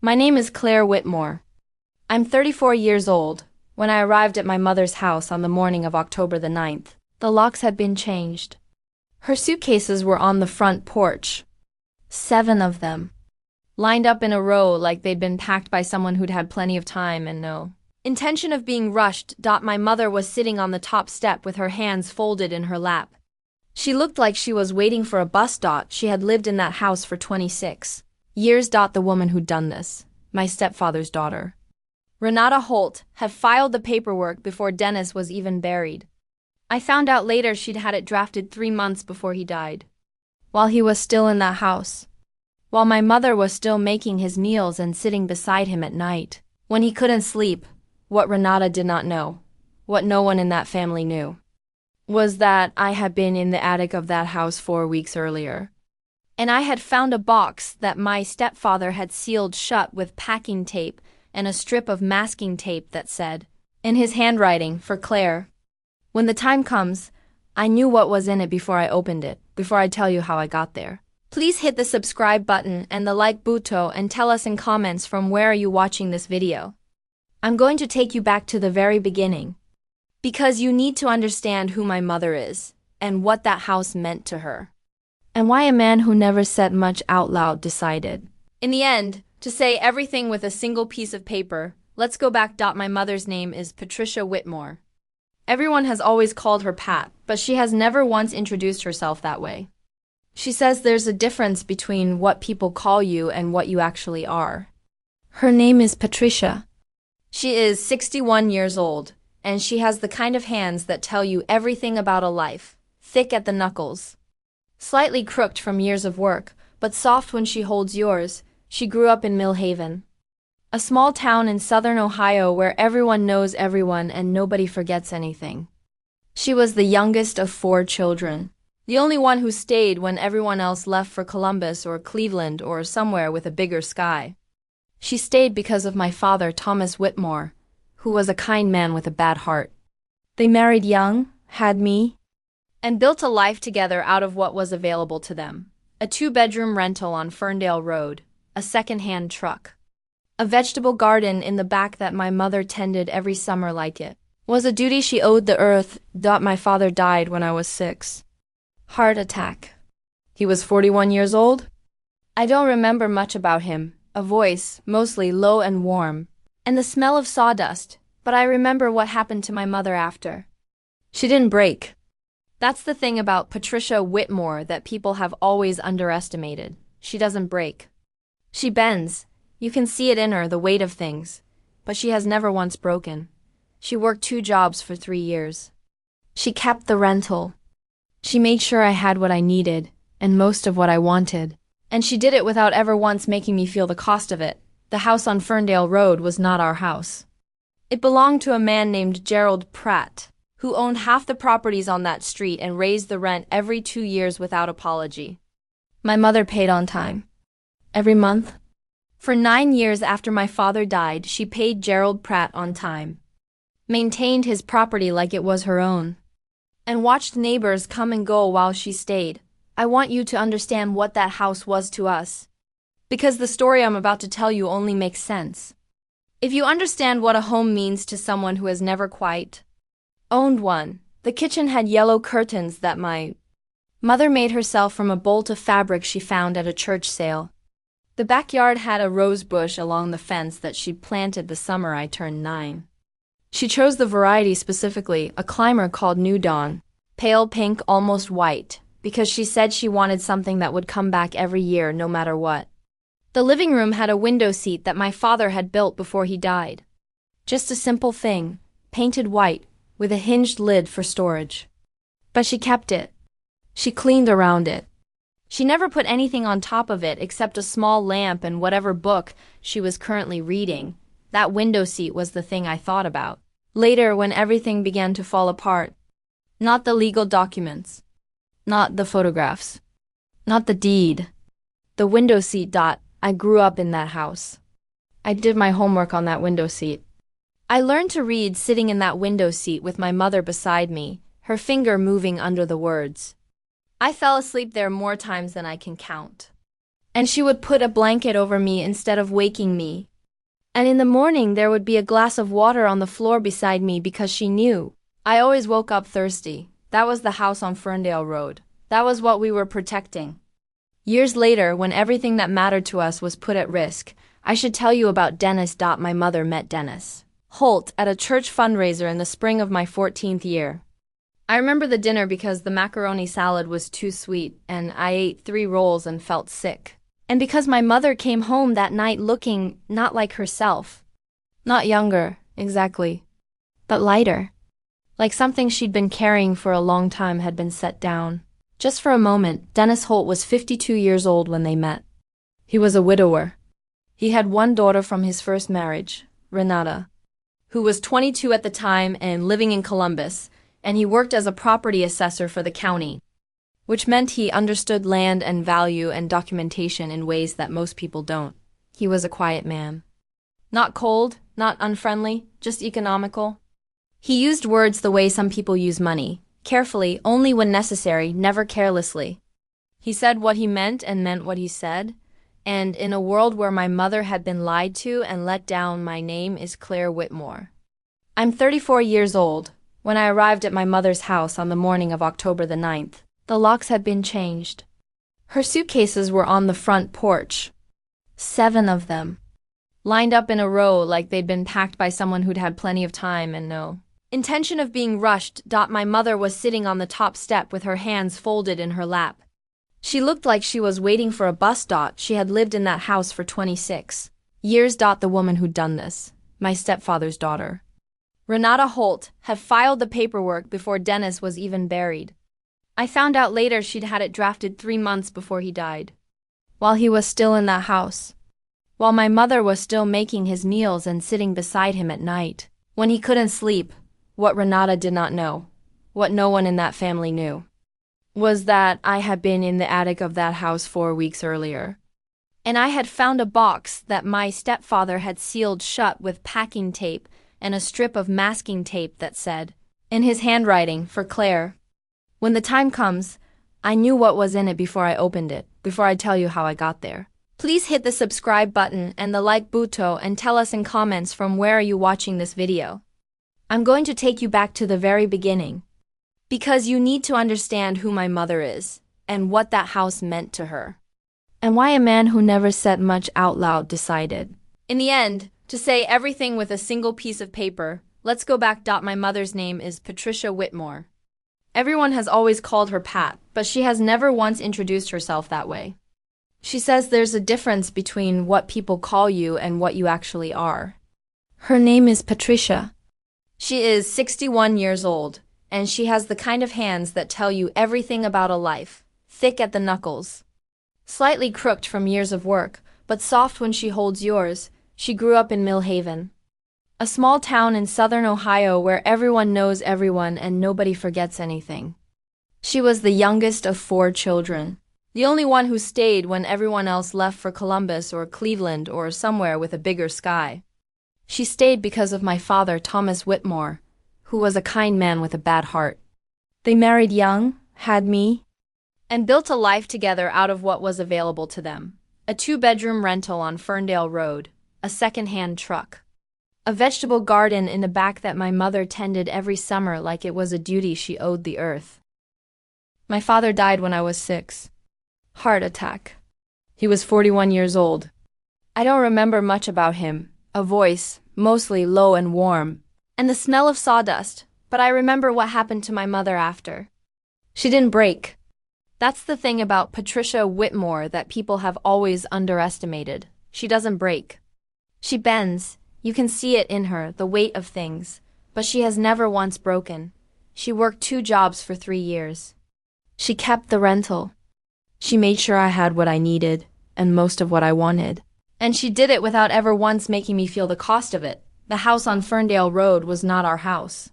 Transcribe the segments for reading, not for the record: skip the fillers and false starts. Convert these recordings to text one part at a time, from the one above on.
My name is Claire Whitmore. I'm 34 years old. When I arrived at my mother's house on the morning of October the 9th, the locks had been changed. Her suitcases were on the front porch. 7 of them. Lined up in a row like they'd been packed by someone who'd had plenty of time and no intention of being rushed. My mother was sitting on the top step with her hands folded in her lap. She looked like she was waiting for a bus. She had lived in that house for 26 years. The woman who'd done this, my stepfather's daughter, Renata Holt, had filed the paperwork before Dennis was even buried. I found out later she'd had it drafted 3 months before he died. While he was still in that house. While my mother was still making his meals and sitting beside him at night. When he couldn't sleep, what Renata did not know, what no one in that family knew, was that I had been in the attic of that house 4 weeks earlier. And I had found a box that my stepfather had sealed shut with packing tape and a strip of masking tape that said, in his handwriting, for Claire. When the time comes, I knew what was in it before I opened it, before I tell you how I got there. Please hit the subscribe button and the like button and tell us in comments from where are you watching this video. I'm going to take you back to the very beginning. Because you need to understand who my mother is, and what that house meant to her. And why a man who never said much out loud decided, in the end, to say everything with a single piece of paper. Let's go back. My mother's name is Patricia Whitmore. Everyone has always called her Pat, but she has never once introduced herself that way. She says there's a difference between what people call you and what you actually are. Her name is Patricia. She is 61 years old, and she has the kind of hands that tell you everything about a life, thick at the knuckles. Slightly crooked from years of work, but soft when she holds yours. She grew up in Mill Haven, a small town in southern Ohio where everyone knows everyone and nobody forgets anything. She was the youngest of 4 children, the only one who stayed when everyone else left for Columbus or Cleveland or somewhere with a bigger sky. She stayed because of my father, Thomas Whitmore, who was a kind man with a bad heart. They married young, had me, and built a life together out of what was available to them. A 2-bedroom rental on Ferndale Road, a second-hand truck, a vegetable garden in the back that my mother tended every summer like it was a duty she owed the earth. My father died when I was 6. Heart attack. He was 41 years old? I don't remember much about him, a voice, mostly low and warm, and the smell of sawdust, but I remember what happened to my mother after. She didn't break. That's the thing about Patricia Whitmore that people have always underestimated. She doesn't break. She bends. You can see it in her, the weight of things. But she has never once broken. She worked 2 jobs for 3 years. She kept the rental. She made sure I had what I needed, and most of what I wanted. And she did it without ever once making me feel the cost of it. The house on Ferndale Road was not our house. It belonged to a man named Gerald Pratt, who owned half the properties on that street and raised the rent every 2 years without apology. My mother paid on time. Every month. For 9 years after my father died, she paid Gerald Pratt on time. Maintained his property like it was her own. And watched neighbors come and go while she stayed. I want you to understand what that house was to us. Because the story I'm about to tell you only makes sense if you understand what a home means to someone who has never quite owned one. The kitchen had yellow curtains that my mother made herself from a bolt of fabric she found at a church sale. The backyard had a rose bush along the fence that she'd planted the summer I turned 9. She chose the variety specifically, a climber called New Dawn, pale pink, almost white, because she said she wanted something that would come back every year no matter what. The living room had a window seat that my father had built before he died. Just a simple thing, painted white, with a hinged lid for storage. But she kept it. She cleaned around it. She never put anything on top of it except a small lamp and whatever book she was currently reading. That window seat was the thing I thought about later when everything began to fall apart. Not the legal documents. Not the photographs. Not the deed. The window seat. I grew up in that house. I did my homework on that window seat. I learned to read sitting in that window seat with my mother beside me, her finger moving under the words. I fell asleep there more times than I can count. And she would put a blanket over me instead of waking me. And in the morning there would be a glass of water on the floor beside me because she knew I always woke up thirsty. That was the house on Ferndale Road. That was what we were protecting. Years later, when everything that mattered to us was put at risk, I should tell you about Dennis. My mother met Dennis Holt at a church fundraiser in the spring of my 14th year. I remember the dinner because the macaroni salad was too sweet, and I ate 3 rolls and felt sick. And because my mother came home that night looking not like herself. Not younger, exactly, but lighter. Like something she'd been carrying for a long time had been set down. Just for a moment, Dennis Holt was 52 years old when they met. He was a widower. He had one daughter from his first marriage, Renata, who was 22 at the time and living in Columbus, and he worked as a property assessor for the county, which meant he understood land and value and documentation in ways that most people don't. He was a quiet man. Not cold, not unfriendly, just economical. He used words the way some people use money, carefully, only when necessary, never carelessly. He said what he meant and meant what he said, and in a world where my mother had been lied to and let down, my name is Claire Whitmore. I'm 34 years old. When I arrived at my mother's house on the morning of October the 9th, the locks had been changed. Her suitcases were on the front porch. 7 of them, lined up in a row like they'd been packed by someone who'd had plenty of time and no intention of being rushed. My mother was sitting on the top step with her hands folded in her lap. She looked like she was waiting for a bus. She had lived in that house for 26 years. The woman who'd done this, my stepfather's daughter, Renata Holt, had filed the paperwork before Dennis was even buried. I found out later she'd had it drafted 3 months before he died, while he was still in that house, while my mother was still making his meals and sitting beside him at night, when he couldn't sleep. What Renata did not know, what no one in that family knew, was that I had been in the attic of that house 4 weeks earlier, and I had found a box that my stepfather had sealed shut with packing tape and a strip of masking tape that said, in his handwriting, for Claire. When the time comes, I knew what was in it before I opened it. Before I tell you how I got there, please hit the subscribe button and the like button and tell us in comments from where are you watching this video. I'm going to take you back to the very beginning, because you need to understand who my mother is, and what that house meant to her, and why a man who never said much out loud decided, in the end, to say everything with a single piece of paper. Let's go back. My mother's name is Patricia Whitmore. Everyone has always called her Pat, but she has never once introduced herself that way. She says there's a difference between what people call you and what you actually are. Her name is Patricia. She is 61 years old, and she has the kind of hands that tell you everything about a life, thick at the knuckles, slightly crooked from years of work, but soft when she holds yours. She grew up in Mill Haven, a small town in southern Ohio where everyone knows everyone and nobody forgets anything. She was the youngest of 4 children, the only one who stayed when everyone else left for Columbus or Cleveland or somewhere with a bigger sky. She stayed because of my father, Thomas Whitmore, who was a kind man with a bad heart. They married young, had me, and built a life together out of what was available to them. A 2-bedroom rental on Ferndale Road, a second-hand truck, a vegetable garden in the back that my mother tended every summer like it was a duty she owed the earth. My father died when I was 6. Heart attack. He was 41 years old. I don't remember much about him. A voice, mostly low and warm, and the smell of sawdust, but I remember what happened to my mother after. She didn't break. That's the thing about Patricia Whitmore that people have always underestimated. She doesn't break. She bends. You can see it in her, the weight of things, but she has never once broken. She worked 2 jobs for 3 years. She kept the rental. She made sure I had what I needed, and most of what I wanted. And she did it without ever once making me feel the cost of it. The house on Ferndale Road was not our house.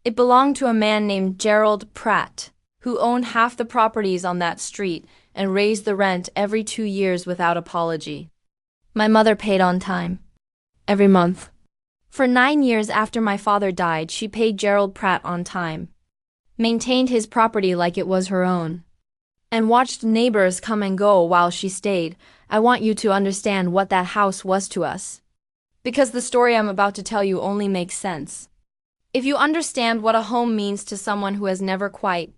It belonged to a man named Gerald Pratt, who owned half the properties on that street and raised the rent every 2 years without apology. My mother paid on time, every month. For 9 years after my father died, she paid Gerald Pratt on time, maintained his property like it was her own, and watched neighbors come and go while she stayed. I want you to understand what that house was to us. Because the story I'm about to tell you only makes sense if you understand what a home means to someone who has never quite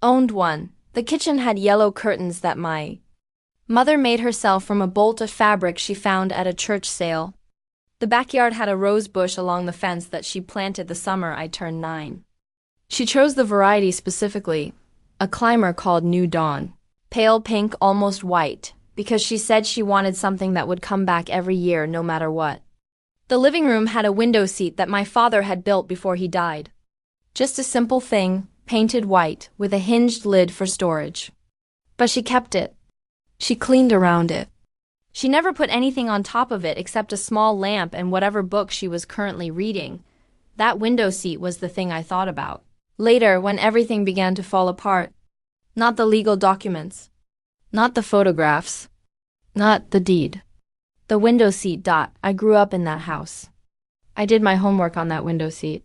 owned one. The kitchen had yellow curtains that my mother made herself from a bolt of fabric she found at a church sale. The backyard had a rose bush along the fence that she planted the summer I turned 9. She chose the variety specifically, a climber called New Dawn, pale pink, almost white, because she said she wanted something that would come back every year no matter what. The living room had a window seat that my father had built before he died. Just a simple thing, painted white, with a hinged lid for storage. But she kept it. She cleaned around it. She never put anything on top of it except a small lamp and whatever book she was currently reading. That window seat was the thing I thought about later, when everything began to fall apart. Not the legal documents. Not the photographs. Not the deed. The window seat. I grew up in that house. I did my homework on that window seat.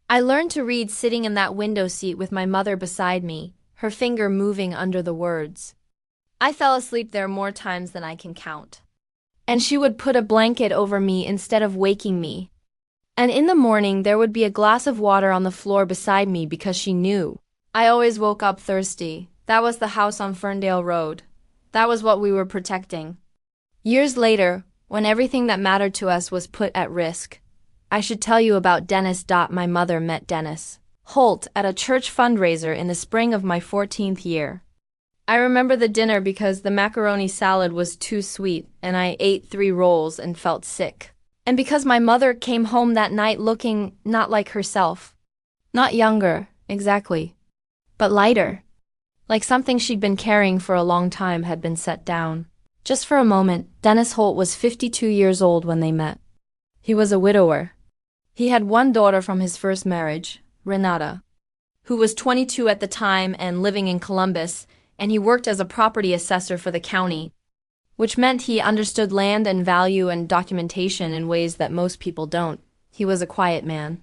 I learned to read sitting in that window seat with my mother beside me, her finger moving under the words. I fell asleep there more times than I can count. And she would put a blanket over me instead of waking me. And in the morning there would be a glass of water on the floor beside me because she knew I always woke up thirsty. That was the house on Ferndale Road. That was what we were protecting. Years later, when everything that mattered to us was put at risk, I should tell you about Dennis. My mother met Dennis Holt at a church fundraiser in the spring of my 14th year. I remember the dinner because the macaroni salad was too sweet and I ate 3 rolls and felt sick. And because my mother came home that night looking not like herself. Not younger, exactly, but lighter. Like something she'd been carrying for a long time had been set down. Just for a moment, Dennis Holt was 52 years old when they met. He was a widower. He had one daughter from his first marriage, Renata, who was 22 at the time and living in Columbus, and he worked as a property assessor for the county, which meant he understood land and value and documentation in ways that most people don't. He was a quiet man.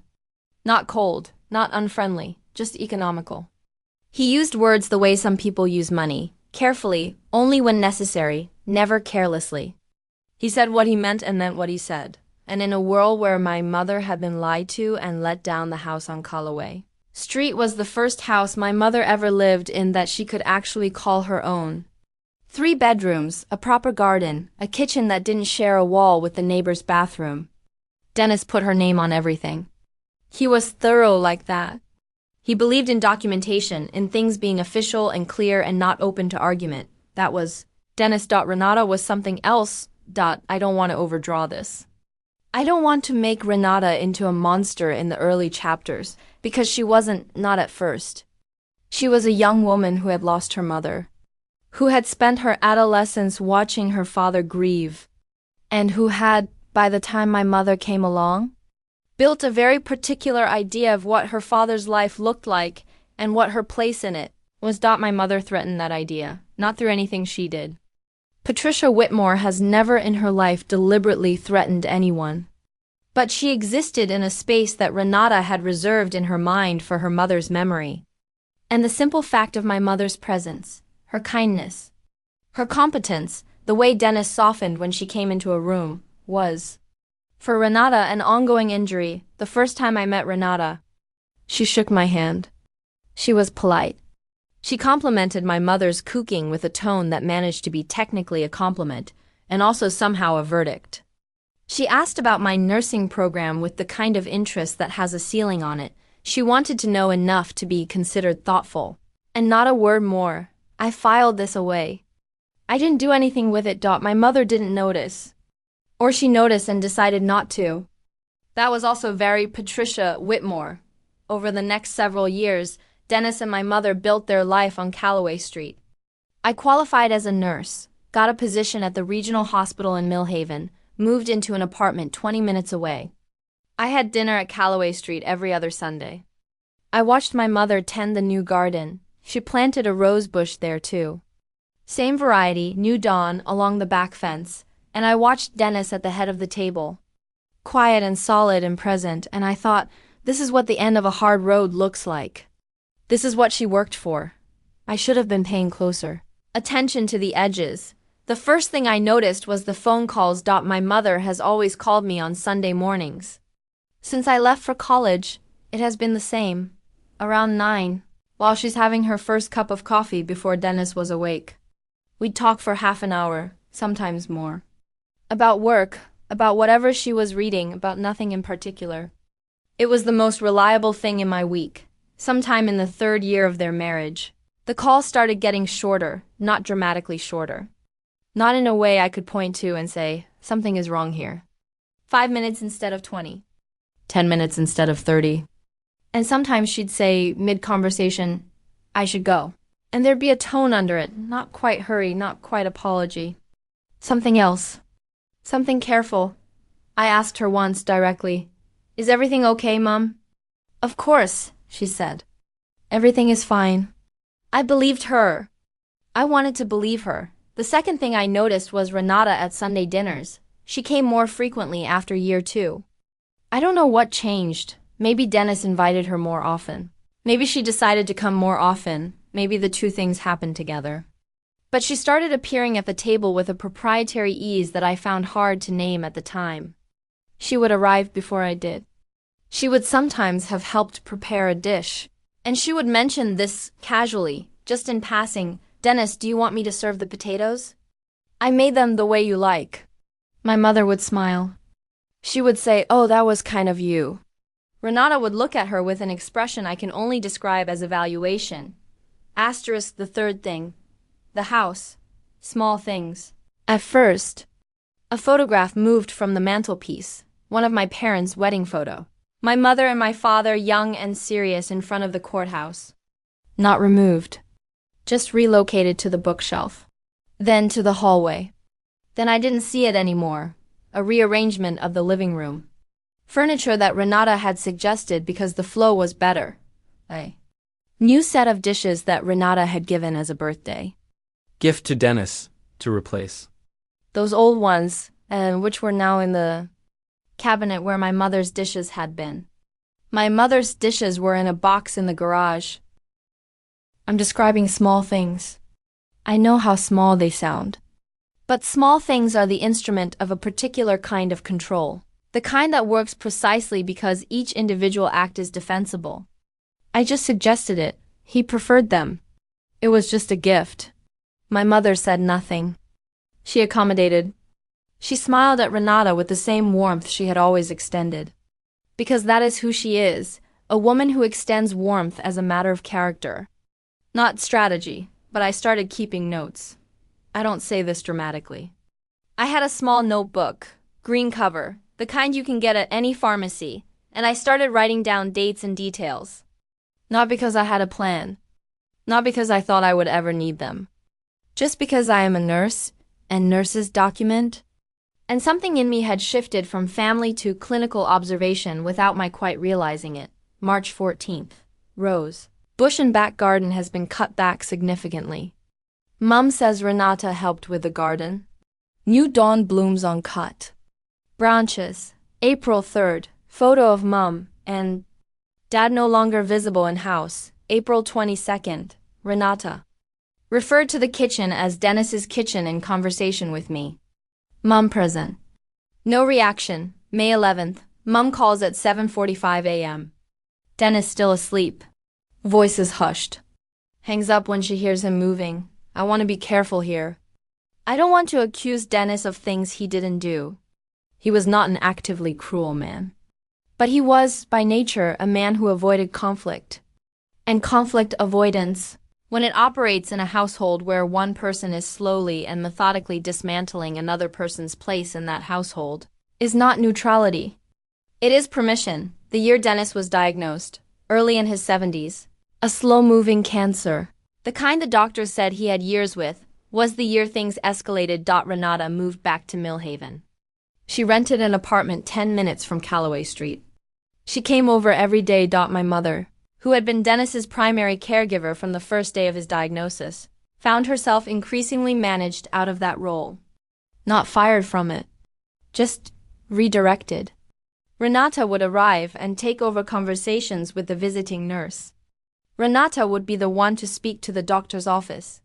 Not cold, not unfriendly, just economical. He used words the way some people use money, carefully, only when necessary, never carelessly. He said what he meant and meant what he said. And in a world where my mother had been lied to and let down, the house on Callaway Street was the first house my mother ever lived in that she could actually call her own. 3 bedrooms, a proper garden, a kitchen that didn't share a wall with the neighbor's bathroom. Dennis put her name on everything. He was thorough like that. He believed in documentation, in things being official and clear and not open to argument. That was Dennis. Renata was something else. I don't want to overdraw this. I don't want to make Renata into a monster in the early chapters, because she wasn't, not at first. She was a young woman who had lost her mother, who had spent her adolescence watching her father grieve, and who had, by the time my mother came along, built a very particular idea of what her father's life looked like and what her place in it was. My mother threatened that idea, not through anything she did. Patricia Whitmore has never in her life deliberately threatened anyone. But she existed in a space that Renata had reserved in her mind for her mother's memory. And the simple fact of my mother's presence, her kindness, her competence, the way Dennis softened when she came into a room, was, for Renata, an ongoing injury. The first time I met Renata, she shook my hand. She was polite. She complimented my mother's cooking with a tone that managed to be technically a compliment, and also somehow a verdict. She asked about my nursing program with the kind of interest that has a ceiling on it. She wanted to know enough to be considered thoughtful. And not a word more. I filed this away. I didn't do anything with it. My mother didn't notice. Or she noticed and decided not to. That was also very Patricia Whitmore. Over the next several years, Dennis and my mother built their life on Callaway Street. I qualified as a nurse, got a position at the regional hospital in Millhaven, moved into an apartment 20 minutes away. I had dinner at Callaway Street every other Sunday. I watched my mother tend the new garden. She planted a rose bush there too. Same variety, New Dawn, along the back fence, and I watched Dennis at the head of the table. Quiet and solid and present, and I thought, this is what the end of a hard road looks like. This is what she worked for. I should have been paying closer attention to the edges, The first thing I noticed was the phone calls. My mother has always called me on Sunday mornings. Since I left for college, it has been the same. Around 9, while she's having her first cup of coffee before Dennis was awake. We'd talk for half an hour, sometimes more. About work, about whatever she was reading, about nothing in particular. It was the most reliable thing in my week. Sometime in the 3rd year of their marriage, the calls started getting shorter, not dramatically shorter. Not in a way I could point to and say, something is wrong here. 5 minutes instead of 20. 10 minutes instead of 30. And sometimes she'd say, mid-conversation, I should go. And there'd be a tone under it, not quite hurry, not quite apology. Something else. Something careful. I asked her once directly, Is everything okay, Mum? Of course, she said. Everything is fine. I believed her. I wanted to believe her. The second thing I noticed was Renata at Sunday dinners. She came more frequently after year 2. I don't know what changed. Maybe Dennis invited her more often. Maybe she decided to come more often. Maybe the two things happened together. But she started appearing at the table with a proprietary ease that I found hard to name at the time. She would arrive before I did. She would sometimes have helped prepare a dish. And she would mention this casually, just in passing, Dennis, do you want me to serve the potatoes? I made them the way you like. My mother would smile. She would say, oh, that was kind of you. Renata would look at her with an expression I can only describe as evaluation. Asterisk the third thing. The house. Small things. At first, a photograph moved from the mantelpiece, one of my parents' wedding photo. My mother and my father young and serious in front of the courthouse. Not removed. Just relocated to the bookshelf. Then to the hallway. Then I didn't see it anymore. A rearrangement of the living room. Furniture that Renata had suggested because the flow was better. A new set of dishes that Renata had given as a birthday. Gift to Dennis, to replace. Those old ones, which were now in the cabinet where my mother's dishes had been. My mother's dishes were in a box in the garage. I'm describing small things. I know how small they sound. But small things are the instrument of a particular kind of control. The kind that works precisely because each individual act is defensible. I just suggested it. He preferred them. It was just a gift. My mother said nothing. She accommodated. She smiled at Renata with the same warmth she had always extended. Because that is who she is, a woman who extends warmth as a matter of character. Not strategy, but I started keeping notes. I don't say this dramatically. I had a small notebook, green cover, the kind you can get at any pharmacy, and I started writing down dates and details. Not because I had a plan. Not because I thought I would ever need them. Just because I am a nurse, and nurses document. And something in me had shifted from family to clinical observation without my quite realizing it. March 14th. Rose. Bush and back garden has been cut back significantly. Mum says Renata helped with the garden. New dawn blooms on cut. Branches. April 3rd. Photo of Mum and Dad no longer visible in house. April 22nd. Renata. Referred to the kitchen as Dennis's kitchen in conversation with me. Mum present. No reaction. May 11th. Mum calls at 7:45 a.m. Dennis still asleep. Voice is hushed. Hangs up when she hears him moving. I want to be careful here. I don't want to accuse Dennis of things he didn't do. He was not an actively cruel man. But he was, by nature, a man who avoided conflict. And conflict avoidance, when it operates in a household where one person is slowly and methodically dismantling another person's place in that household, is not neutrality. It is permission. The year Dennis was diagnosed, early in his 70s, a slow-moving cancer. The kind the doctors said he had years with, was the year things escalated. Renata moved back to Millhaven. She rented an apartment 10 minutes from Calloway Street. She came over every day. My mother, who had been Dennis's primary caregiver from the first day of his diagnosis, found herself increasingly managed out of that role. Not fired from it. Just redirected. Renata would arrive and take over conversations with the visiting nurse. Renata would be the one to speak to the doctor's office.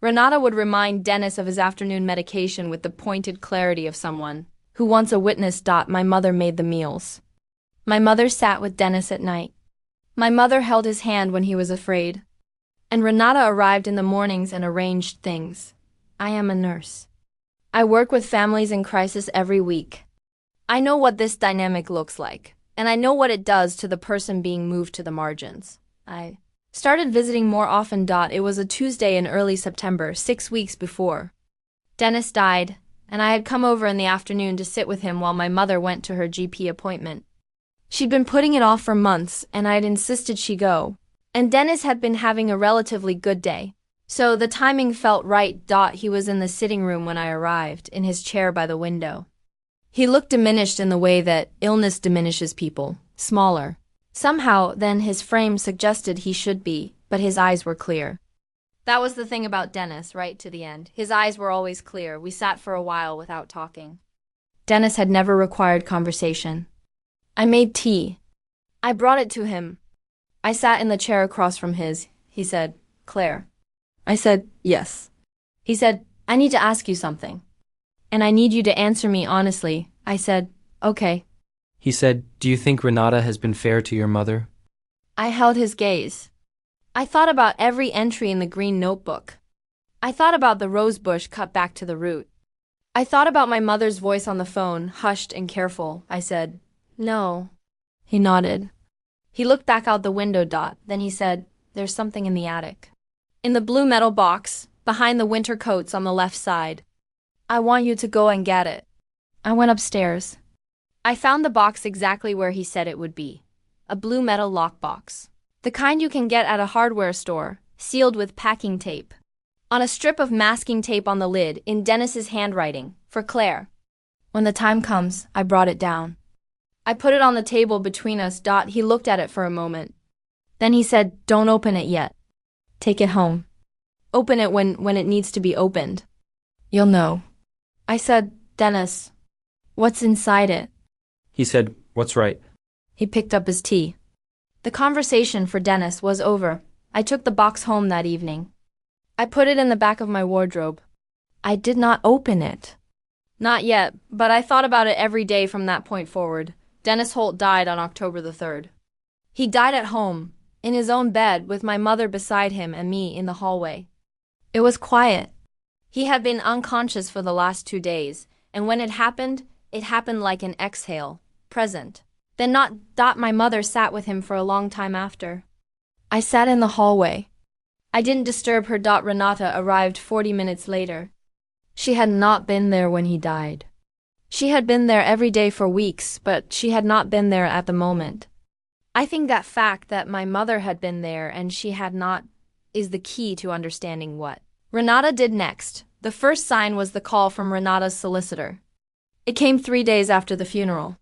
Renata would remind Dennis of his afternoon medication with the pointed clarity of someone who wants a witness. My mother made the meals. My mother sat with Dennis at night. My mother held his hand when he was afraid. And Renata arrived in the mornings and arranged things. I am a nurse. I work with families in crisis every week. I know what this dynamic looks like, and I know what it does to the person being moved to the margins. I started visiting more often. It was a Tuesday in early September, 6 weeks before Dennis died, and I had come over in the afternoon to sit with him while my mother went to her GP appointment. She'd been putting it off for months, and I had insisted she go. And Dennis had been having a relatively good day. So the timing felt right. He was in the sitting room when I arrived, in his chair by the window. He looked diminished in the way that illness diminishes people, smaller, somehow, than his frame suggested he should be, but his eyes were clear. That was the thing about Dennis, right to the end. His eyes were always clear. We sat for a while without talking. Dennis had never required conversation. I made tea. I brought it to him. I sat in the chair across from his. He said, "Claire." I said, "Yes." He said, "I need to ask you something. And I need you to answer me honestly." I said, "Okay." He said, "Do you think Renata has been fair to your mother?" I held his gaze. I thought about every entry in the green notebook. I thought about the rose bush cut back to the root. I thought about my mother's voice on the phone, hushed and careful. I said, "No." He nodded. He looked back out the window. Then he said, "There's something in the attic. In the blue metal box, behind the winter coats on the left side. I want you to go and get it." I went upstairs. I found the box exactly where he said it would be. A blue metal lockbox. The kind you can get at a hardware store, sealed with packing tape. On a strip of masking tape on the lid, in Dennis's handwriting, for Claire. When the time comes, I brought it down. I put it on the table between us. He looked at it for a moment. Then he said, "Don't open it yet. Take it home. Open it when it needs to be opened. You'll know." I said, "Dennis, what's inside it?" He said, "What's right?" He picked up his tea. The conversation for Dennis was over. I took the box home that evening. I put it in the back of my wardrobe. I did not open it. Not yet, but I thought about it every day from that point forward. Dennis Holt died on October the 3rd. He died at home, in his own bed, with my mother beside him and me in the hallway. It was quiet. He had been unconscious for the last 2 days, and when it happened like an exhale, present. Then not. My mother sat with him for a long time after. I sat in the hallway. I didn't disturb her. Renata arrived 40 minutes later. She had not been there when he died. She had been there every day for weeks, but she had not been there at the moment. I think that fact that my mother had been there and she had not is the key to understanding what Renata did next. The first sign was the call from Renata's solicitor. It came 3 days after the funeral.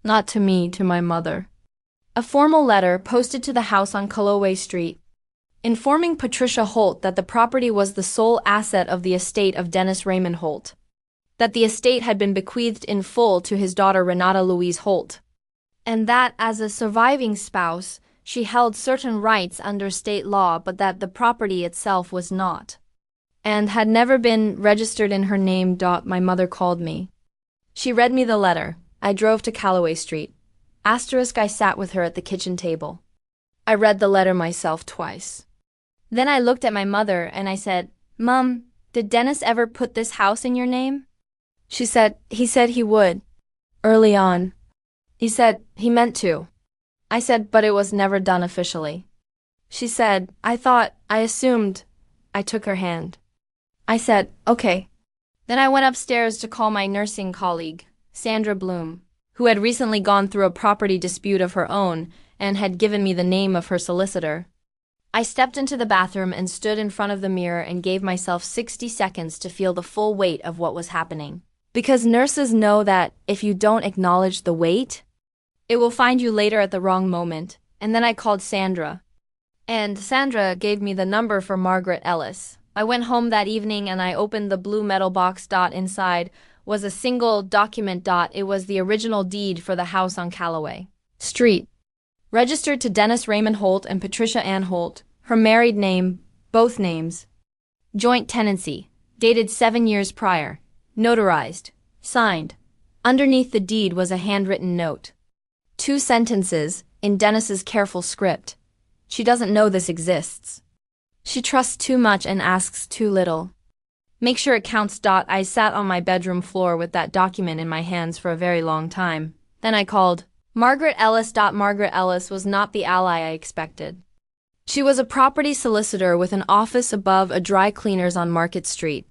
Not to me, to my mother. A formal letter posted to the house on Calloway Street, informing Patricia Holt that the property was the sole asset of the estate of Dennis Raymond Holt, that the estate had been bequeathed in full to his daughter Renata Louise Holt, and that as a surviving spouse, she held certain rights under state law, but that the property itself was not, and had never been registered in her name. My mother called me. She read me the letter. I drove to Calloway Street. I sat with her at the kitchen table. I read the letter myself twice. Then I looked at my mother and I said, "Mum, did Dennis ever put this house in your name?" She said, "He said he would. Early on. He said he meant to." I said, "But it was never done officially." She said, I assumed." I took her hand. I said, "Okay." Then I went upstairs to call my nursing colleague, Sandra Bloom, who had recently gone through a property dispute of her own and had given me the name of her solicitor. I stepped into the bathroom and stood in front of the mirror and gave myself 60 seconds to feel the full weight of what was happening. Because nurses know that if you don't acknowledge the weight, it will find you later at the wrong moment. And then I called Sandra. And Sandra gave me the number for Margaret Ellis. I went home that evening and I opened the blue metal box. Inside was a single document. It was the original deed for the house on Calloway Street, registered to Dennis Raymond Holt and Patricia Ann Holt, her married name, both names. Joint tenancy. Dated 7 years prior. Notarized. Signed. Underneath the deed was a handwritten note. 2 sentences, in Dennis's careful script. She doesn't know this exists. She trusts too much and asks too little. Make sure it counts. I sat on my bedroom floor with that document in my hands for a very long time. Then I called. Margaret Ellis. Margaret Ellis was not the ally I expected. She was a property solicitor with an office above a dry cleaner's on Market Street.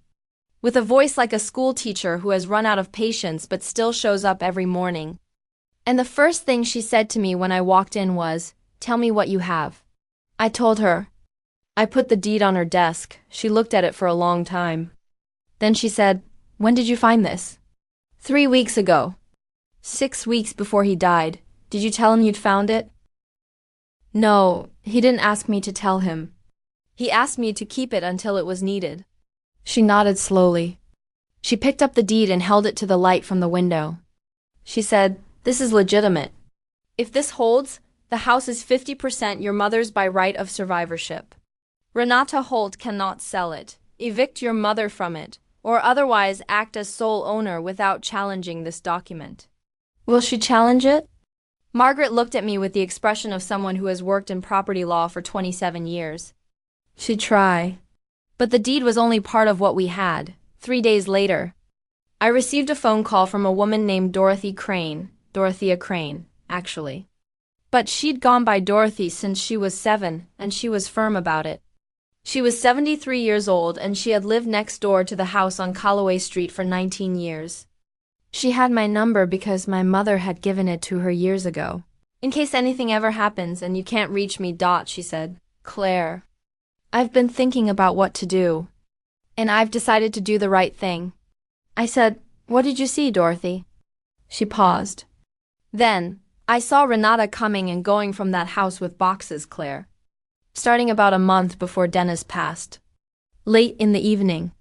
With a voice like a school teacher who has run out of patience but still shows up every morning. And the first thing she said to me when I walked in was, "Tell me what you have." I told her. I put the deed on her desk. She looked at it for a long time. Then she said, "When did you find this?" 3 weeks ago. 6 weeks before he died. Did you tell him you'd found it? No, he didn't ask me to tell him. He asked me to keep it until it was needed. She nodded slowly. She picked up the deed and held it to the light from the window. She said, "This is legitimate. If this holds, the house is 50% your mother's by right of survivorship. Renata Holt cannot sell it, evict your mother from it, or otherwise act as sole owner without challenging this document." Will she challenge it? Margaret looked at me with the expression of someone who has worked in property law for 27 years. She'd try. But the deed was only part of what we had. 3 days later, I received a phone call from a woman named Dorothea Crane, actually. But she'd gone by Dorothy since she was 7, and she was firm about it. She was 73 years old, and she had lived next door to the house on Calloway Street for 19 years. She had my number because my mother had given it to her years ago. "In case anything ever happens and you can't reach me, she said. "Claire, I've been thinking about what to do. And I've decided to do the right thing." I said, "What did you see, Dorothy?" She paused. "Then, I saw Renata coming and going from that house with boxes, Claire. Starting about a month before Dennis passed. Late in the evening.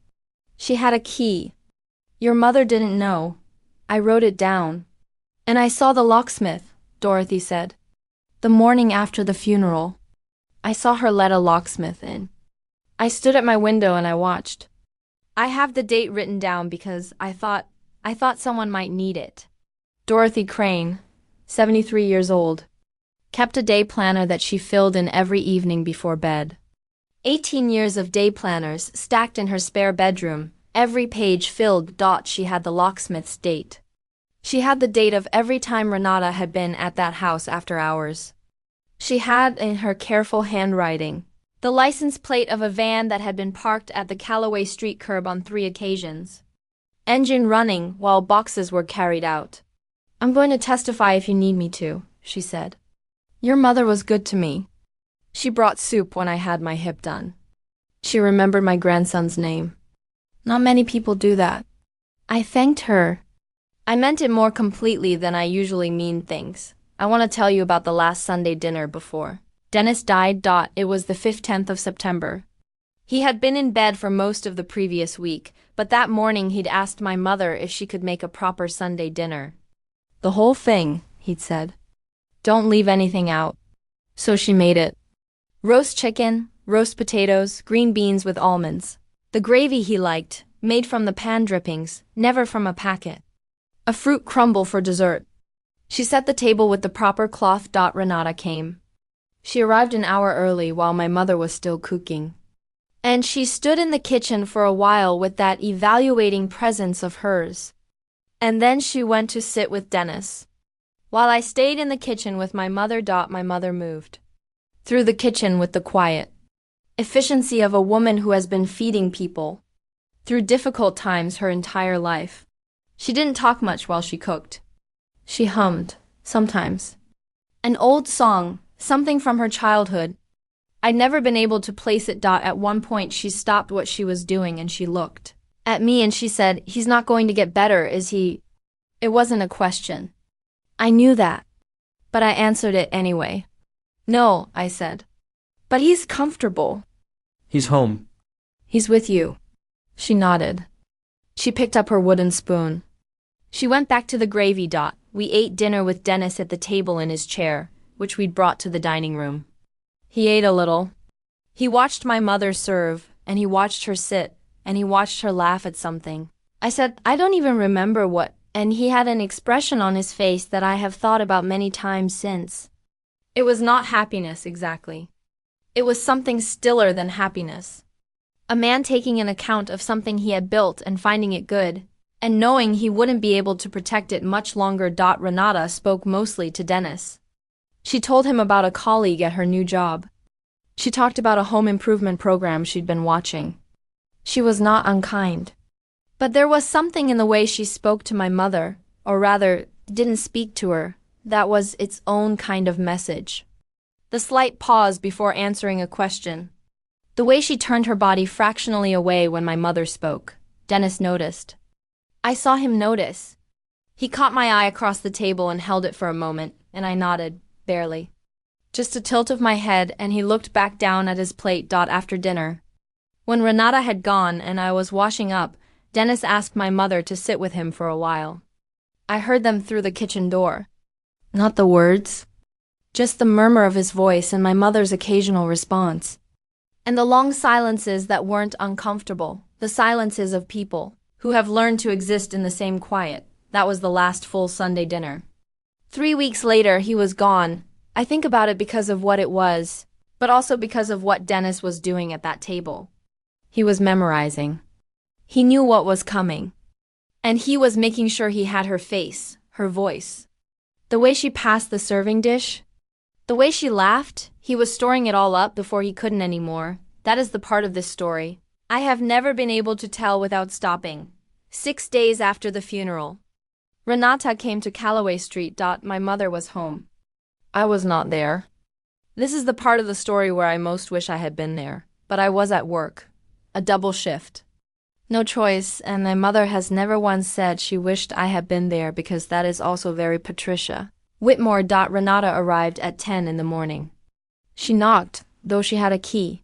She had a key. Your mother didn't know. I wrote it down. And I saw the locksmith," Dorothy said. "The morning after the funeral. I saw her let a locksmith in. I stood at my window and I watched. I have the date written down because I thought someone might need it." Dorothy Crane, 73 years old, kept a day planner that she filled in every evening before bed. 18 years of day planners stacked in her spare bedroom, every page filled. She had the locksmith's date. She had the date of every time Renata had been at that house after hours. She had, in her careful handwriting, the license plate of a van that had been parked at the Calloway Street curb on 3 occasions. Engine running while boxes were carried out. "I'm going to testify if you need me to," she said. "Your mother was good to me. She brought soup when I had my hip done. She remembered my grandson's name. Not many people do that. I thanked her. I meant it more completely than I usually mean things. I want to tell you about the last Sunday dinner before Dennis died. It was the 15th of September. He had been in bed for most of the previous week, but that morning he'd asked my mother if she could make a proper Sunday dinner. "The whole thing," he'd said. "Don't leave anything out." So she made it. Roast chicken, roast potatoes, green beans with almonds. The gravy he liked, made from the pan drippings, never from a packet. A fruit crumble for dessert. She set the table with the proper cloth. Renata came. She arrived an hour early while my mother was still cooking. And she stood in the kitchen for a while with that evaluating presence of hers. And then she went to sit with Dennis. While I stayed in the kitchen with my mother. My mother moved through the kitchen with the quiet efficiency of a woman who has been feeding people through difficult times her entire life. She didn't talk much while she cooked. She hummed, sometimes, an old song, something from her childhood. I'd never been able to place it. At one point she stopped what she was doing and she looked at me and she said, "He's not going to get better, is he?" It wasn't a question. I knew that. But I answered it anyway. "No," I said. "But he's comfortable." He's home. "He's with you." She nodded. She picked up her wooden spoon. She went back to the gravy. We ate dinner with Dennis at the table in his chair, which we'd brought to the dining room. He ate a little. He watched my mother serve, and he watched her sit, and he watched her laugh at something. I said, I don't even remember what, and he had an expression on his face that I have thought about many times since. It was not happiness exactly. It was something stiller than happiness. A man taking an account of something he had built and finding it good, and knowing he wouldn't be able to protect it much longer. Renata spoke mostly to Dennis. She told him about a colleague at her new job. She talked about a home improvement program she'd been watching. She was not unkind. But there was something in the way she spoke to my mother, or rather, didn't speak to her, that was its own kind of message. The slight pause before answering a question. The way she turned her body fractionally away when my mother spoke, Dennis noticed. I saw him notice. He caught my eye across the table and held it for a moment, and I nodded, barely. Just a tilt of my head, and he looked back down at his plate. After dinner. When Renata had gone and I was washing up, Dennis asked my mother to sit with him for a while. I heard them through the kitchen door. Not the words. Just the murmur of his voice and my mother's occasional response. And the long silences that weren't uncomfortable, the silences of people who have learned to exist in the same quiet. That was the last full Sunday dinner. 3 weeks later, he was gone. I think about it because of what it was, but also because of what Dennis was doing at that table. He was memorizing. He knew what was coming. And he was making sure he had her face, her voice. The way she passed the serving dish, the way she laughed, he was storing it all up before he couldn't anymore. That is the part of this story I have never been able to tell without stopping. 6 days after the funeral, Renata came to Callaway Street. My mother was home. I was not there. This is the part of the story where I most wish I had been there, but I was at work. A double shift. No choice, and my mother has never once said she wished I had been there because that is also very Patricia. Whitmore. Renata arrived at 10 in the morning. She knocked, though she had a key.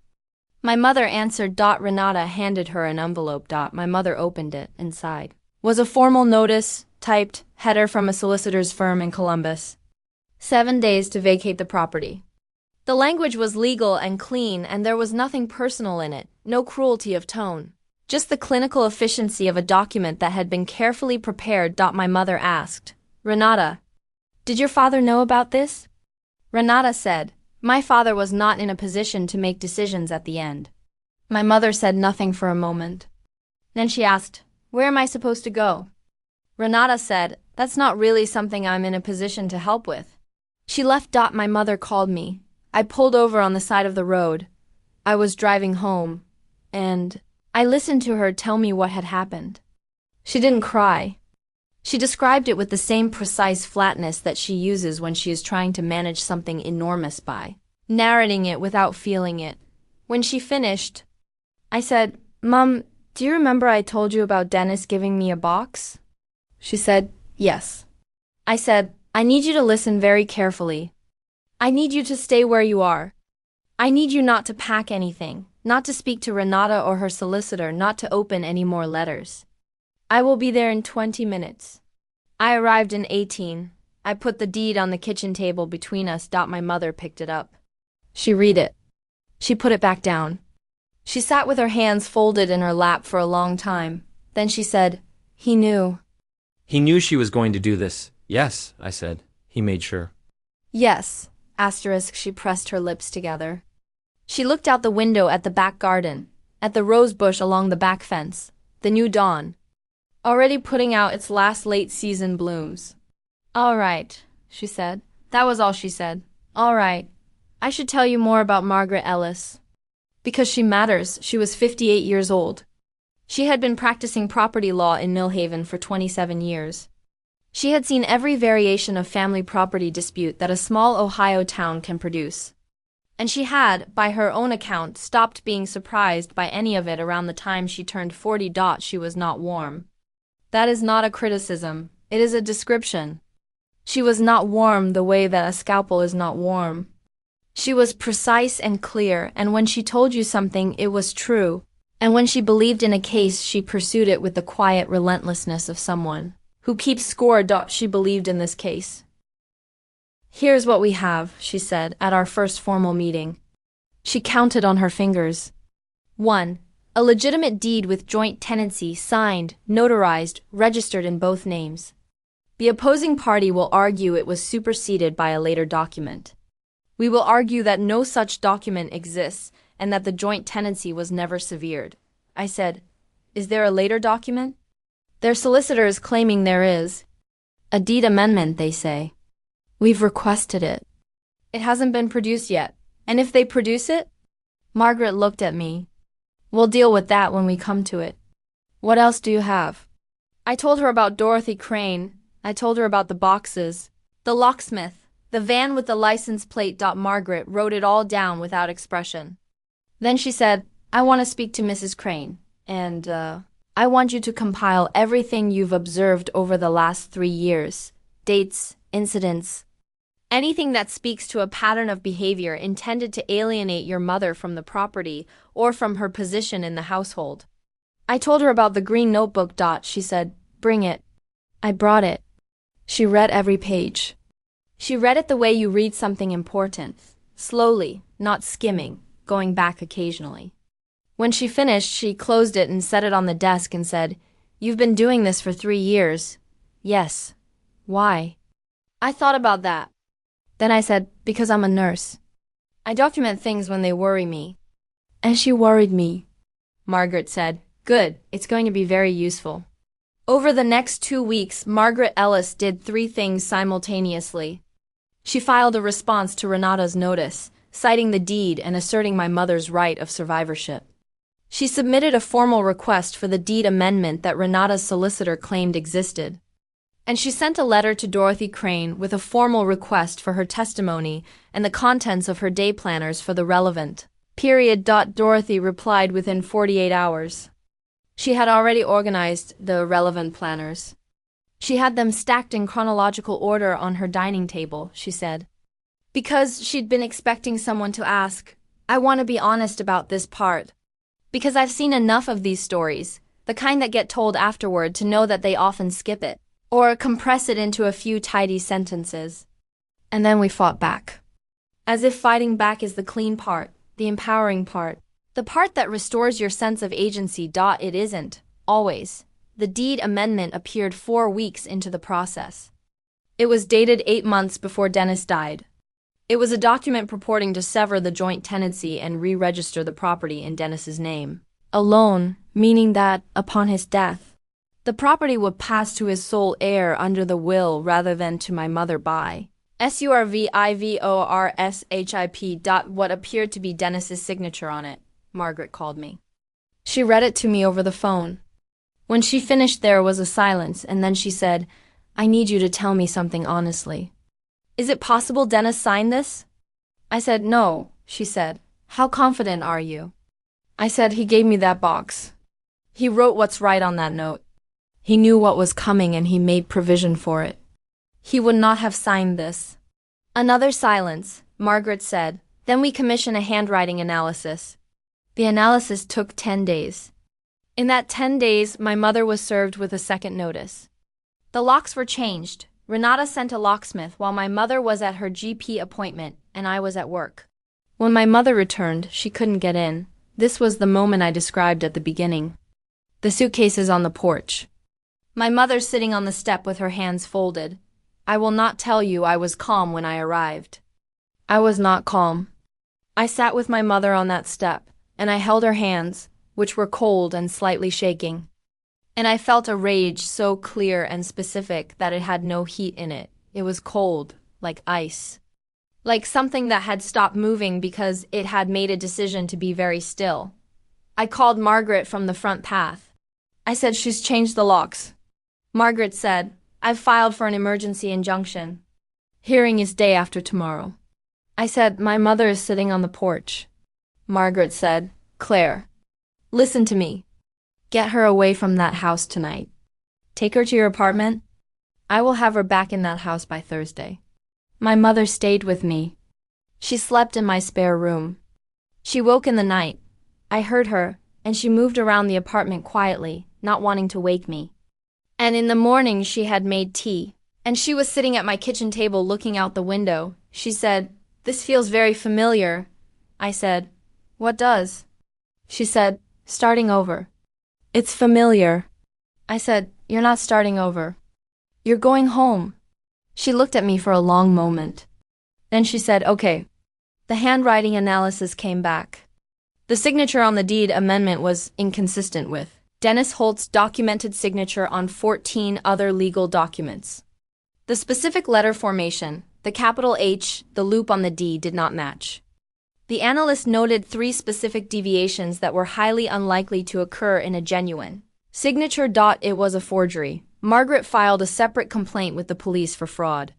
My mother answered. Renata handed her an envelope. My mother opened it. Inside was a formal notice, typed, header from a solicitor's firm in Columbus. 7 days to vacate the property. The language was legal and clean, and there was nothing personal in it, no cruelty of tone. Just the clinical efficiency of a document that had been carefully prepared. My mother asked, Renata, did your father know about this? Renata said, my father was not in a position to make decisions at the end. My mother said nothing for a moment. Then she asked, where am I supposed to go? Renata said, that's not really something I'm in a position to help with. She left. My mother called me. I pulled over on the side of the road. I was driving home, and I listened to her tell me what had happened. She didn't cry. She described it with the same precise flatness that she uses when she is trying to manage something enormous by narrating it without feeling it. When she finished, I said, Mom, do you remember I told you about Dennis giving me a box? She said, yes. I said, I need you to listen very carefully. I need you to stay where you are. I need you not to pack anything, not to speak to Renata or her solicitor, not to open any more letters. I will be there in 20 minutes. I arrived in 18. I put the deed on the kitchen table between us. My mother picked it up. She read it. She put it back down. She sat with her hands folded in her lap for a long time. Then she said, he knew. He knew she was going to do this. Yes, I said. He made sure. Yes, asterisk. She pressed her lips together. She looked out the window at the back garden, at the rose bush along the back fence, the new dawn, already putting out its last late-season blooms. All right, she said. That was all she said. All right. I should tell you more about Margaret Ellis. Because she matters. She was 58 years old. She had been practicing property law in Millhaven for 27 years. She had seen every variation of family property dispute that a small Ohio town can produce. And she had, by her own account, stopped being surprised by any of it around the time she turned 40. She was not warm. That is not a criticism. It is a description. She was not warm the way that a scalpel is not warm. She was precise and clear, and when she told you something, it was true. And when she believed in a case, she pursued it with the quiet relentlessness of someone who keeps score. She believed in this case. Here's what we have, she said, at our first formal meeting. She counted on her fingers. 1. A legitimate deed with joint tenancy signed, notarized, registered in both names. The opposing party will argue it was superseded by a later document. We will argue that no such document exists and that the joint tenancy was never severed. I said, "Is there a later document?" Their solicitor is claiming there is. A deed amendment, they say. We've requested it. It hasn't been produced yet. And if they produce it? Margaret looked at me. We'll deal with that when we come to it. What else do you have? I told her about Dorothy Crane. I told her about the boxes, the locksmith, the van with the license plate. Margaret wrote it all down without expression. Then she said, I want to speak to Mrs. Crane, and I want you to compile everything you've observed over the last 3 years. Dates, incidents, anything that speaks to a pattern of behavior intended to alienate your mother from the property or from her position in the household. I told her about the green notebook. She said, bring it. I brought it. She read every page. She read it the way you read something important, slowly, not skimming, going back occasionally. When she finished, she closed it and set it on the desk and said, You've been doing this for 3 years. Yes. Why? I thought about that. Then I said, because I'm a nurse. I document things when they worry me. And she worried me. Margaret said, Good, it's going to be very useful. Over the next 2 weeks, Margaret Ellis did 3 things simultaneously. She filed a response to Renata's notice, citing the deed and asserting my mother's right of survivorship. She submitted a formal request for the deed amendment that Renata's solicitor claimed existed. And she sent a letter to Dorothy Crane with a formal request for her testimony and the contents of her day planners for the relevant period. Dorothy replied within 48 hours. She had already organized the relevant planners. She had them stacked in chronological order on her dining table, she said. Because she'd been expecting someone to ask, I want to be honest about this part. Because I've seen enough of these stories, the kind that get told afterward, to know that they often skip it, or compress it into a few tidy sentences. And then we fought back. As if fighting back is the clean part, the empowering part, the part that restores your sense of agency. It isn't, always. The deed amendment appeared 4 weeks into the process. It was dated 8 months before Dennis died. It was a document purporting to sever the joint tenancy and re-register the property in Dennis's name. Alone, meaning that, upon his death, the property would pass to his sole heir under the will rather than to my mother by survivorship. What appeared to be Dennis's signature on it, Margaret called me. She read it to me over the phone. When she finished, there was a silence, and then she said, I need you to tell me something honestly. Is it possible Dennis signed this? I said, no, she said. How confident are you? I said, he gave me that box. He wrote what's right on that note. He knew what was coming and he made provision for it. He would not have signed this. Another silence, Margaret said. Then we commissioned a handwriting analysis. The analysis took 10 days. In that 10 days, my mother was served with a second notice. The locks were changed. Renata sent a locksmith while my mother was at her GP appointment and I was at work. When my mother returned, she couldn't get in. This was the moment I described at the beginning. The suitcases on the porch. My mother sitting on the step with her hands folded. I will not tell you I was calm when I arrived. I was not calm. I sat with my mother on that step, and I held her hands, which were cold and slightly shaking. And I felt a rage so clear and specific that it had no heat in it. It was cold, like ice. Like something that had stopped moving because it had made a decision to be very still. I called Margaret from the front path. I said, she's changed the locks. Margaret said, I've filed for an emergency injunction. Hearing is day after tomorrow. I said, my mother is sitting on the porch. Margaret said, Claire, listen to me. Get her away from that house tonight. Take her to your apartment. I will have her back in that house by Thursday. My mother stayed with me. She slept in my spare room. She woke in the night. I heard her, and she moved around the apartment quietly, not wanting to wake me. And in the morning she had made tea, and she was sitting at my kitchen table looking out the window. She said, This feels very familiar. I said, What does? She said, Starting over. It's familiar. I said, You're not starting over. You're going home. She looked at me for a long moment. Then she said, Okay. The handwriting analysis came back. The signature on the deed amendment was inconsistent with Dennis Holt's documented signature on 14 other legal documents. The specific letter formation, the capital H, the loop on the D, did not match. The analyst noted 3 specific deviations that were highly unlikely to occur in a genuine signature. It was a forgery. Margaret filed a separate complaint with the police for fraud.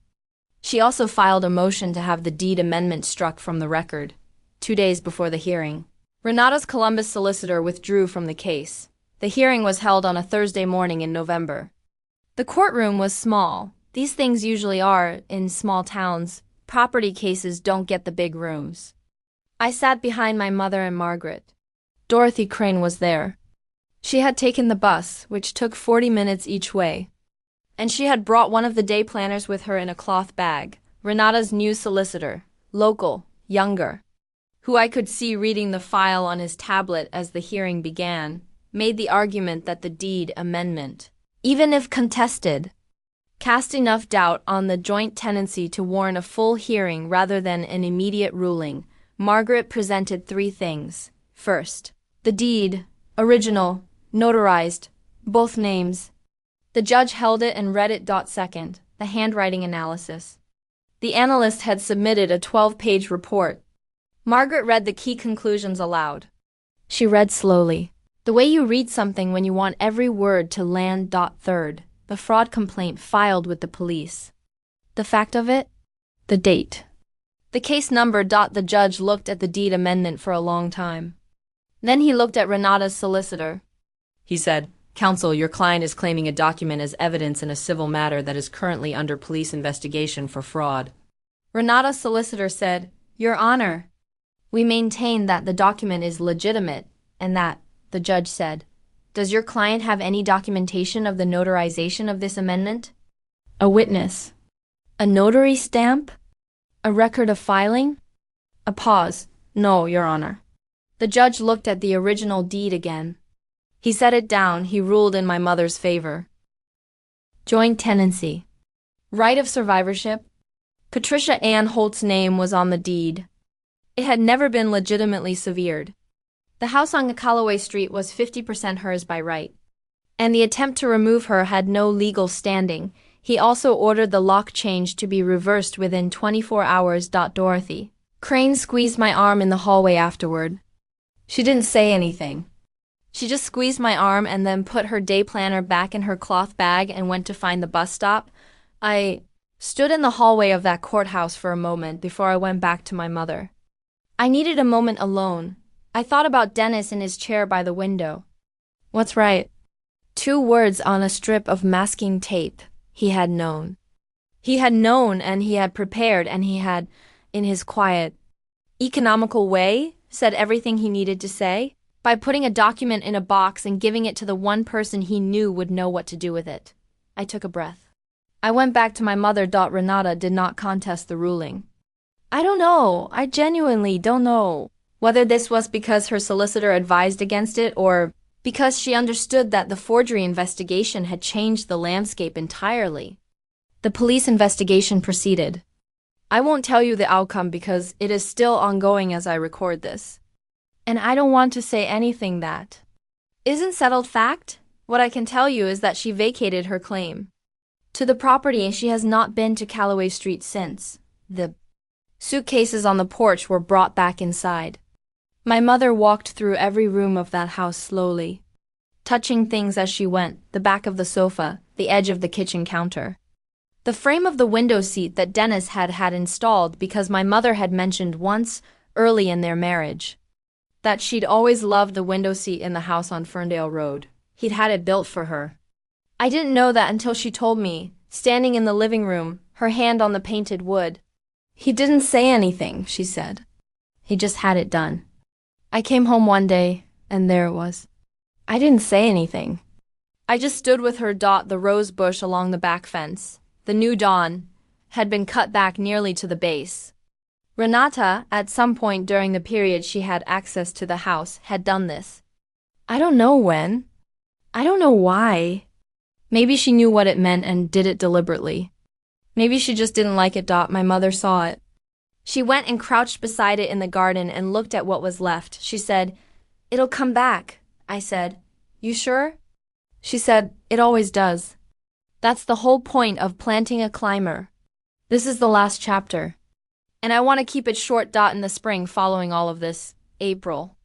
She also filed a motion to have the deed amendment struck from the record. 2 days before the hearing, Renata's Columbus solicitor withdrew from the case. The hearing was held on a Thursday morning in November. The courtroom was small. These things usually are in small towns. Property cases don't get the big rooms. I sat behind my mother and Margaret. Dorothy Crane was there. She had taken the bus, which took 40 minutes each way. And she had brought one of the day planners with her in a cloth bag, Renata's new solicitor, local, younger, who I could see reading the file on his tablet as the hearing began, made the argument that the deed amendment, even if contested, cast enough doubt on the joint tenancy to warrant a full hearing rather than an immediate ruling. Margaret presented 3 things. First, the deed, original, notarized, both names. The judge held it and read it. Second, the handwriting analysis. The analyst had submitted a 12-page report. Margaret read the key conclusions aloud. She read slowly. The way you read something when you want every word to land. Third, the fraud complaint filed with the police. The fact of it? The date. The case number. The judge looked at the deed amendment for a long time. Then he looked at Renata's solicitor. He said, Counsel, your client is claiming a document as evidence in a civil matter that is currently under police investigation for fraud. Renata's solicitor said, Your Honor, we maintain that the document is legitimate and that, the judge said, Does your client have any documentation of the notarization of this amendment? A witness. A notary stamp? A record of filing? A pause. No, Your Honor. The judge looked at the original deed again. He set it down. He ruled in my mother's favor. Joint tenancy. Right of survivorship. Patricia Ann Holt's name was on the deed. It had never been legitimately severed. The house on Callaway Street was 50% hers by right, and the attempt to remove her had no legal standing. He also ordered the lock change to be reversed within 24 hours. Dorothy Crane squeezed my arm in the hallway afterward. She didn't say anything. She just squeezed my arm and then put her day planner back in her cloth bag and went to find the bus stop. I stood in the hallway of that courthouse for a moment before I went back to my mother. I needed a moment alone. I thought about Dennis in his chair by the window. What's right? 2 words on a strip of masking tape. He had known. He had known and he had prepared and he had, in his quiet, economical way, said everything he needed to say by putting a document in a box and giving it to the one person he knew would know what to do with it. I took a breath. I went back to my mother. Renata did not contest the ruling. I don't know. I genuinely don't know whether this was because her solicitor advised against it or because she understood that the forgery investigation had changed the landscape entirely. The police investigation proceeded. I won't tell you the outcome because it is still ongoing as I record this. And I don't want to say anything that isn't settled fact. What I can tell you is that she vacated her claim to the property and she has not been to Callaway Street since. The suitcases on the porch were brought back inside. My mother walked through every room of that house slowly, touching things as she went, the back of the sofa, the edge of the kitchen counter, the frame of the window seat that Dennis had installed because my mother had mentioned once early in their marriage that she'd always loved the window seat in the house on Ferndale Road. He'd had it built for her. I didn't know that until she told me, standing in the living room, her hand on the painted wood. He didn't say anything, she said. He just had it done. I came home one day, and there it was. I didn't say anything. I just stood with her. The rose bush along the back fence, the new dawn, had been cut back nearly to the base. Renata, at some point during the period she had access to the house, had done this. I don't know when. I don't know why. Maybe she knew what it meant and did it deliberately. Maybe she just didn't like it. My mother saw it. She went and crouched beside it in the garden and looked at what was left. She said, "It'll come back." I said, "You sure?" She said, "It always does. That's the whole point of planting a climber." This is the last chapter. And I want to keep it short. In the spring following all of this, April.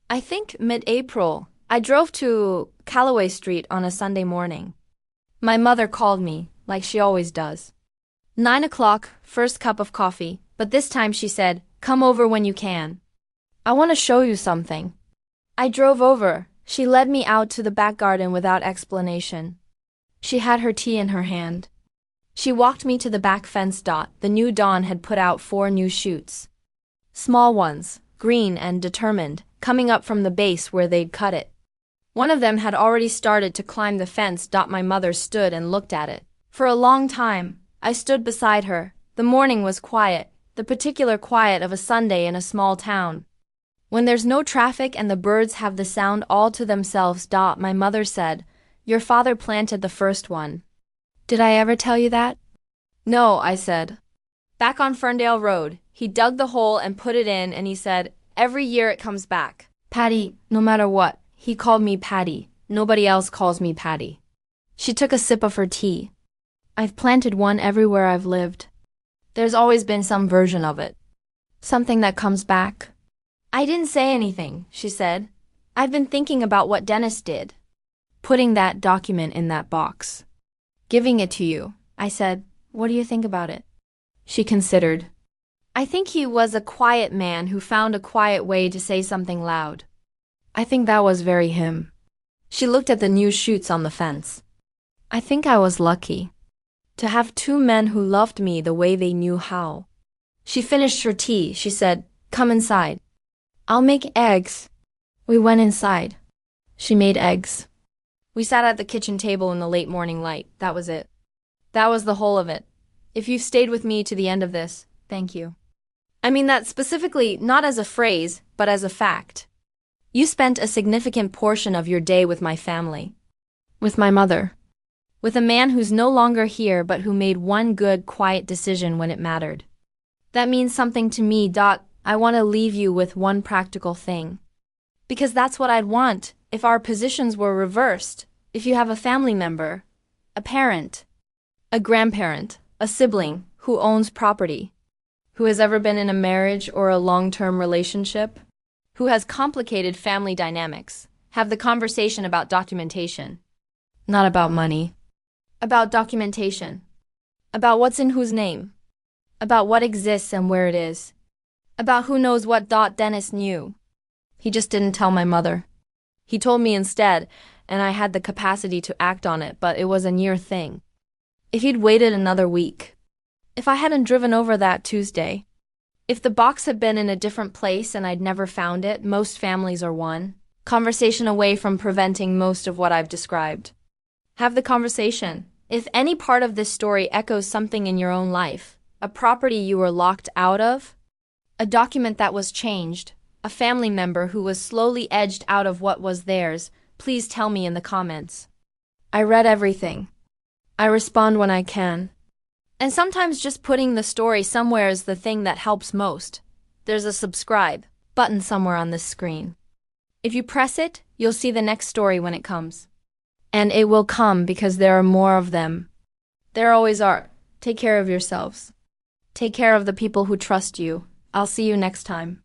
I think mid-April, I drove to Callaway Street on a Sunday morning. My mother called me, like she always does. 9 o'clock, first cup of coffee, but this time she said, "Come over when you can. I want to show you something." I drove over. She led me out to the back garden without explanation. She had her tea in her hand. She walked me to the back fence. The new dawn had put out 4 new shoots. Small ones, green and determined, coming up from the base where they'd cut it. One of them had already started to climb the fence. My mother stood and looked at it. For a long time, I stood beside her. The morning was quiet, the particular quiet of a Sunday in a small town. When there's no traffic and the birds have the sound all to themselves. My mother said, "Your father planted the first one." Did I ever tell you that? No, I said. Back on Ferndale Road, he dug the hole and put it in, and he said, "Every year it comes back. Patty, no matter what." He called me Patty. Nobody else calls me Patty. She took a sip of her tea. "I've planted one everywhere I've lived. There's always been some version of it. Something that comes back." I didn't say anything, she said. "I've been thinking about what Dennis did. Putting that document in that box. Giving it to you." I said, "What do you think about it?" She considered. "I think he was a quiet man who found a quiet way to say something loud. I think that was very him." She looked at the new shoots on the fence. "I think I was lucky to have 2 men who loved me the way they knew how." She finished her tea. She said, "Come inside. I'll make eggs." We went inside. She made eggs. We sat at the kitchen table in the late morning light. That was it. That was the whole of it. If you've stayed with me to the end of this, thank you. I mean that specifically, not as a phrase, but as a fact. You spent a significant portion of your day with my family. With my mother. With a man who's no longer here but who made one good, quiet decision when it mattered. That means something to me. I want to leave you with one practical thing. Because that's what I'd want if our positions were reversed. If you have a family member, a parent, a grandparent, a sibling who owns property, who has ever been in a marriage or a long-term relationship, who has complicated family dynamics, have the conversation about documentation. Not about money. About documentation. About what's in whose name. About what exists and where it is. About who knows what. Dennis knew. He just didn't tell my mother. He told me instead, and I had the capacity to act on it, but it was a near thing. If he'd waited another week. If I hadn't driven over that Tuesday. If the box had been in a different place and I'd never found it. Most families are one conversation away from preventing most of what I've described. Have the conversation. If any part of this story echoes something in your own life, a property you were locked out of, a document that was changed, a family member who was slowly edged out of what was theirs, please tell me in the comments. I read everything. I respond when I can. And sometimes just putting the story somewhere is the thing that helps most. There's a subscribe button somewhere on this screen. If you press it, you'll see the next story when it comes. And it will come because there are more of them. There always are. Take care of yourselves. Take care of the people who trust you. I'll see you next time.